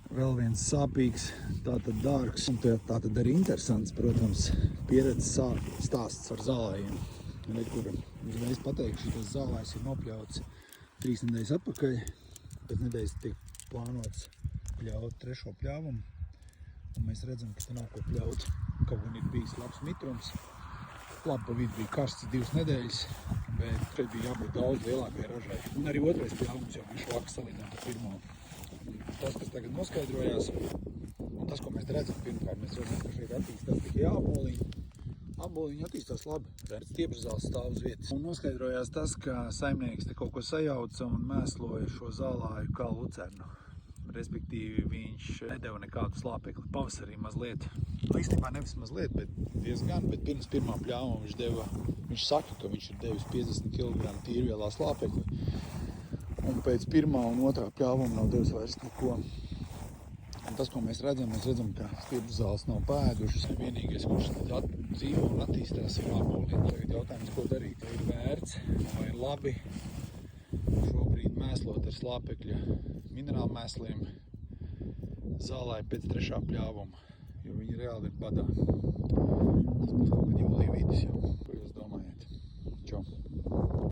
Vēl viens sāpīgs, tātad dārgs un tātad arī interesants, protams, pieredzes stāsts ar zālājiem. Kur uzreiz pateikšu, šis zālājs ir nopļauts 3 nedēļas atpakaļ. Pēc nedēļas tiek plānots pļaut 3. pļāvumu. Un mēs redzam, ka te nav ko pļaut. Kaut gan ir bijis labs mitrums. Labi, pa vidu bija karsts 2 nedēļas, bet šeit bija jābūt daudz lielākai ražai. Un arī 2. pļāvums jau bija švaks salīdzināt ar 1. Tas, kas tagad noskaidrojās, un tas, ko mēs redzam pirmkārt, mēs redzam, ka šeit attīstās tikai āboliņi. Āboliņi attīstās labi, redz, stieprzāles stāv uz vietas. Un noskaidrojās tas, ka saimnieks te kaut ko sajauca un mēsloja šo zālāju kā lucernu. Respektīvi, viņš nedeva nekādu slāpekli pavasarī mazliet. Īstenībā nevis mazliet, bet diezgan, bet pirms 1. pļāvuma viņš saka, ka viņš ir devis 50 kg tīrvielā slāpekli. Un pēc 1. un 2. pļāvuma nav devis vairs neko. Un tas, ko mēs redzam, ka stiepzāles nav pēdušas. Vienīgais, kurš dzīvo un attīstās, ir āboliņi. Tagad jautājums, ko darīt? Vai ir vērts, vai ir labi šobrīd mēslot ar slāpekļa minerālu mēsliem zālai pēc 3. pļāvuma, jo viņi reāli ir badā. Tas būs kaut kad jūlija vidus jau.